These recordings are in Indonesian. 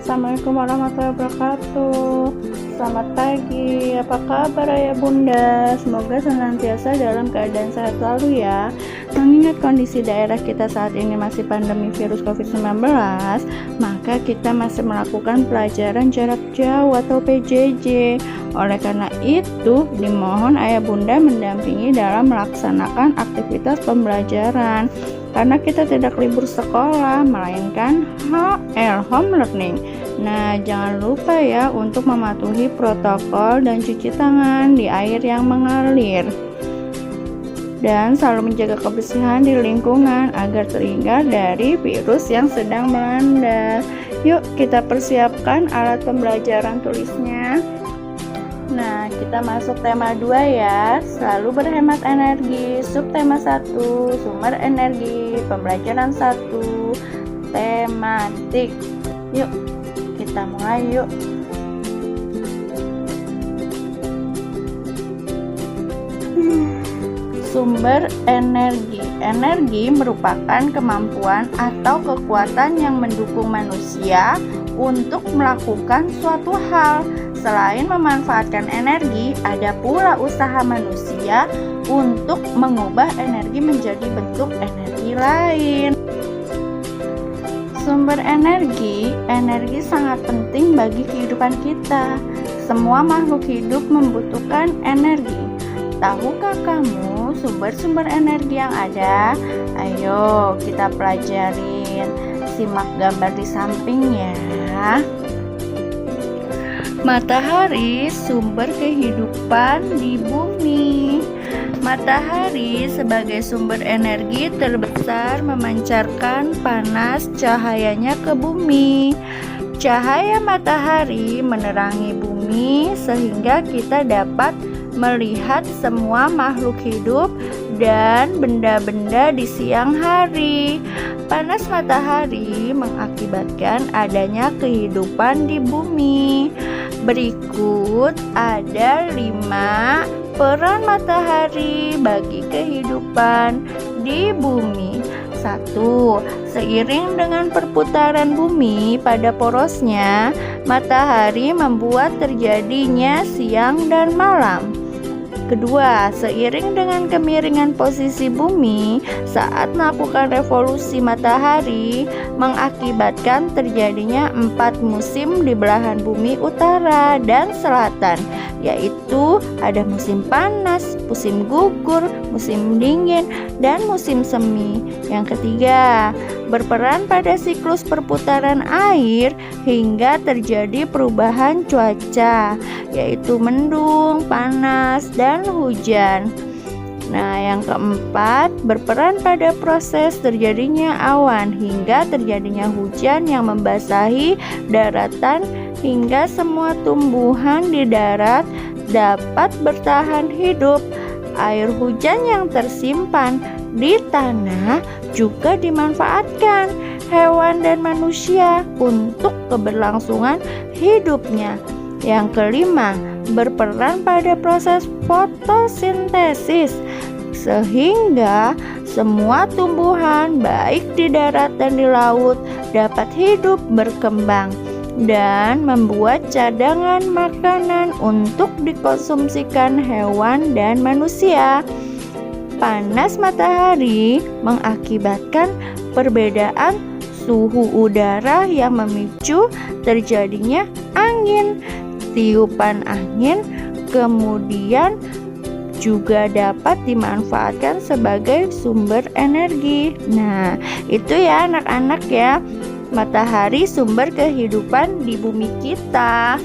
Assalamualaikum warahmatullahi wabarakatuh. Selamat pagi, apa kabar ayah bunda? Semoga senantiasa dalam keadaan sehat selalu ya. Mengingat kondisi daerah kita saat ini masih pandemi virus COVID-19, maka kita masih melakukan pelajaran jarak jauh atau PJJ. Oleh karena itu, dimohon ayah bunda mendampingi dalam melaksanakan aktivitas pembelajaran. Karena kita tidak libur sekolah, melainkan HL home learning. Nah, jangan lupa ya untuk mematuhi protokol dan cuci tangan di air yang mengalir. Dan selalu menjaga kebersihan di lingkungan agar terhindar dari virus yang sedang melanda. Yuk kita persiapkan alat pembelajaran tulisnya. Nah, kita masuk tema 2 ya. Selalu berhemat energi. Subtema 1, sumber energi. Pembelajaran 1, tematik. Yuk, kita mulai yuk. Sumber energi. Energi merupakan kemampuan atau kekuatan yang mendukung manusia untuk melakukan suatu hal. Selain memanfaatkan energi, ada pula usaha manusia untuk mengubah energi menjadi bentuk energi lain. Sumber energi sangat penting bagi kehidupan kita. Semua makhluk hidup membutuhkan energi. Tahukah kamu sumber-sumber energi yang ada? Ayo kita pelajarin. Simak gambar di sampingnya. Matahari sumber kehidupan di bumi. Matahari sebagai sumber energi terbesar memancarkan panas cahayanya ke bumi. Cahaya matahari menerangi bumi sehingga kita dapat melihat semua makhluk hidup dan benda-benda di siang hari. Panas matahari mengakibatkan adanya kehidupan di bumi. Berikut ada 5 peran matahari bagi kehidupan di bumi. 1. Seiring dengan perputaran bumi pada porosnya, matahari membuat terjadinya siang dan malam. Kedua, seiring dengan kemiringan posisi bumi saat melakukan revolusi matahari mengakibatkan terjadinya 4 musim di belahan bumi utara dan selatan, yaitu ada musim panas, musim gugur, musim dingin, dan musim semi. Yang ketiga, berperan pada siklus perputaran air hingga terjadi perubahan cuaca, yaitu mendung, panas, dan hujan. Nah, yang keempat, berperan pada proses terjadinya awan hingga terjadinya hujan yang membasahi daratan hingga semua tumbuhan di darat dapat bertahan hidup. Air hujan yang tersimpan di tanah juga dimanfaatkan hewan dan manusia untuk keberlangsungan hidupnya. Yang kelima, berperan pada proses fotosintesis sehingga semua tumbuhan baik di darat dan di laut dapat hidup berkembang dan membuat cadangan makanan untuk dikonsumsikan hewan dan manusia. Panas matahari mengakibatkan perbedaan suhu udara yang memicu terjadinya angin. Tiupan angin kemudian juga dapat dimanfaatkan sebagai sumber energi. Nah, itu ya anak-anak ya. matahari sumber kehidupan di bumi kita.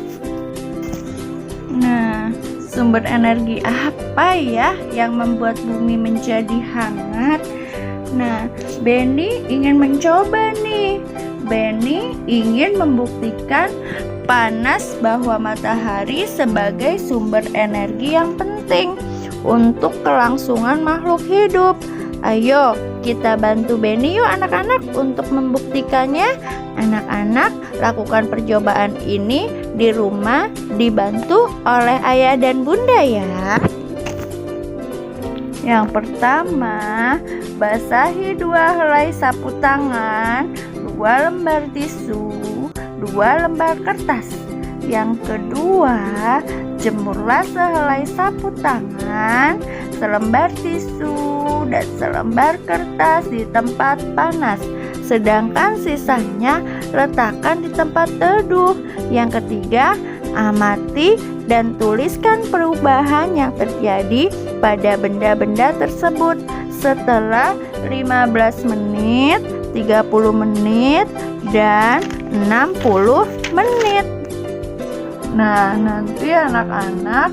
Nah, sumber energi apa ya yang membuat bumi menjadi hangat? Nah, Benny ingin mencoba nih. Benny ingin membuktikan panas bahwa matahari sebagai sumber energi yang penting untuk kelangsungan makhluk hidup. Ayo, kita bantu Benny yuk anak-anak untuk membuktikannya. Anak-anak, lakukan percobaan ini di rumah dibantu oleh ayah dan bunda ya. Yang pertama, basahi 2 helai sapu tangan, 2 lembar tisu, 2 lembar kertas. Yang kedua, jemurlah sehelai sapu tangan, selembar tisu, dan selembar kertas di tempat panas. Sedangkan sisanya letakkan di tempat teduh. Yang ketiga, amati dan tuliskan perubahan yang terjadi pada benda-benda tersebut setelah 15 menit, 30 menit, dan 60 menit. Nah, nanti anak-anak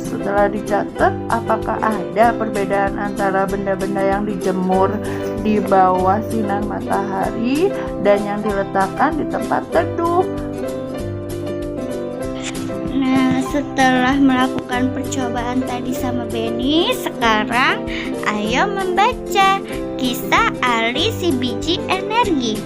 setelah dicatat apakah ada perbedaan antara benda-benda yang dijemur di bawah sinar matahari dan yang diletakkan di tempat teduh. Nah, setelah melakukan percobaan tadi sama Benny, sekarang ayo membaca kisah Ali si biji energi.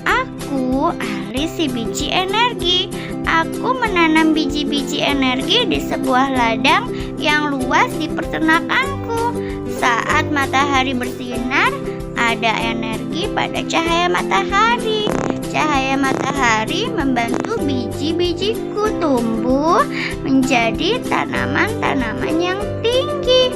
Aku Ali si biji energi. Aku menanam biji-biji energi di sebuah ladang yang luas di peternakanku. Saat matahari bersinar, ada energi pada cahaya matahari. Cahaya matahari membantu biji-bijiku tumbuh menjadi tanaman-tanaman yang tinggi.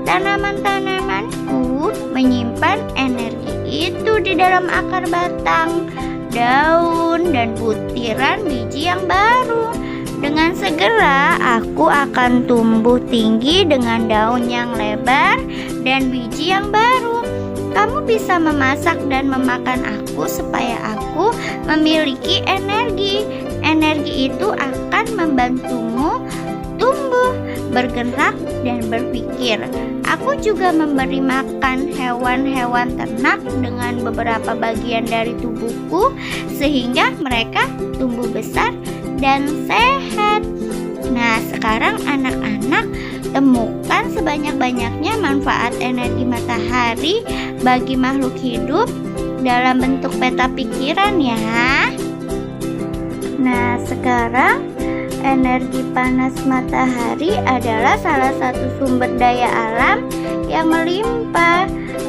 Tanaman-tanamanku menyimpan energi itu di dalam akar batang, daun, dan butiran biji yang baru. Dengan segera aku akan tumbuh tinggi dengan daun yang lebar dan biji yang baru. Kamu bisa memasak dan memakan aku supaya aku memiliki energi. Energi itu akan membantumu tumbuh, bergerak, dan berpikir. Aku juga memberi makan hewan-hewan ternak dengan beberapa bagian dari tubuhku sehingga mereka tumbuh besar dan sehat. Nah, sekarang anak-anak temukan sebanyak-banyaknya manfaat energi matahari bagi makhluk hidup dalam bentuk peta pikiran ya. Nah, sekarang energi panas matahari adalah salah satu sumber daya alam yang melimpah.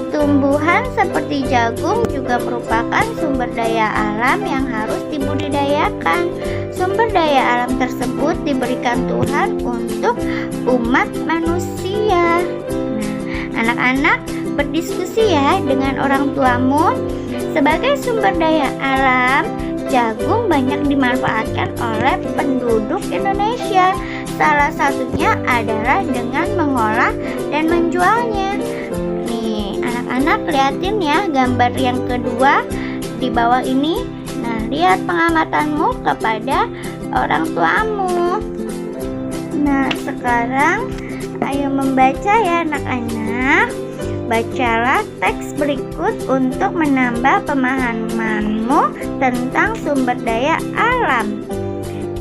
Tumbuhan seperti jagung juga merupakan sumber daya alam yang harus dibudidayakan. Sumber daya alam tersebut diberikan Tuhan untuk umat manusia. Nah, anak-anak berdiskusi ya dengan orang tuamu. Sebagai sumber daya alam, jagung banyak dimanfaatkan oleh penduduk Indonesia. Salah satunya adalah dengan mengolah dan menjualnya. Nih, anak-anak liatin ya gambar yang kedua di bawah ini. Nah, lihat pengamatanmu kepada orang tuamu. Nah, sekarang ayo membaca ya anak-anak. Bacalah teks berikut untuk menambah pemahamanmu tentang sumber daya alam.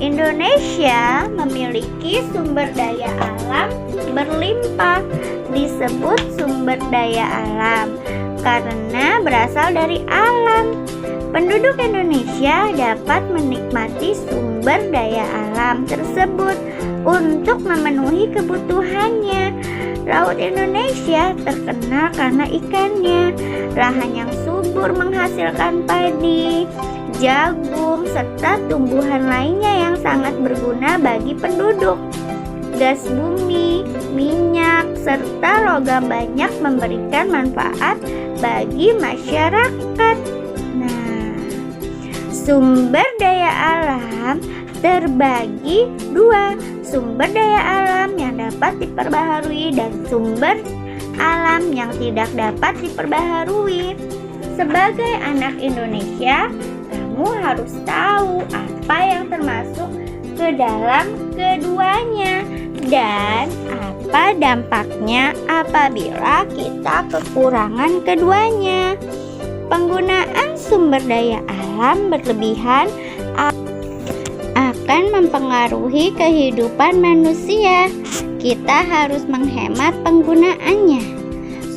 Indonesia memiliki sumber daya alam berlimpah. Disebut sumber daya alam karena berasal dari alam. Penduduk Indonesia dapat menikmati sumber daya alam tersebut untuk memenuhi kebutuhannya. Laut Indonesia terkenal karena ikannya. Lahan yang subur menghasilkan padi, jagung, serta tumbuhan lainnya yang sangat berguna bagi penduduk. Gas bumi, minyak, serta logam banyak memberikan manfaat bagi masyarakat. Nah, sumber daya alam terbagi dua. Sumber daya alam yang dapat diperbaharui dan sumber alam yang tidak dapat diperbaharui. Sebagai anak Indonesia, kamu harus tahu apa yang termasuk ke dalam keduanya dan apa dampaknya apabila kita kekurangan keduanya. Penggunaan sumber daya alam berlebihan akan mempengaruhi kehidupan manusia. Kita harus menghemat penggunaannya.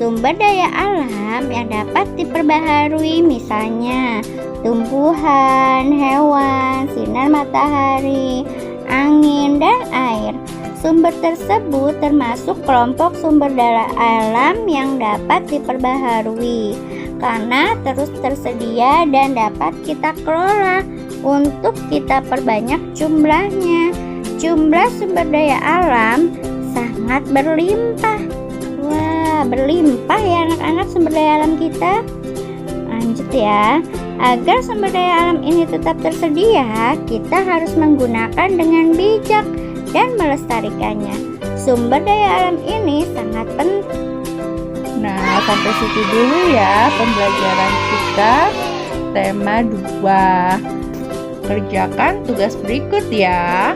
Sumber daya alam yang dapat diperbaharui misalnya tumbuhan, hewan, sinar matahari, angin, dan air. Sumber tersebut termasuk kelompok sumber daya alam yang dapat diperbaharui karena terus tersedia dan dapat kita kelola untuk kita perbanyak jumlahnya. Jumlah sumber daya alam sangat berlimpah. Wah, berlimpah ya anak-anak sumber daya alam kita. Lanjut ya. Agar sumber daya alam ini tetap tersedia, kita harus menggunakan dengan bijak dan melestarikannya. Sumber daya alam ini sangat penting. Nah, sampai situ dulu ya pembelajaran kita tema 2. Kerjakan tugas berikut ya.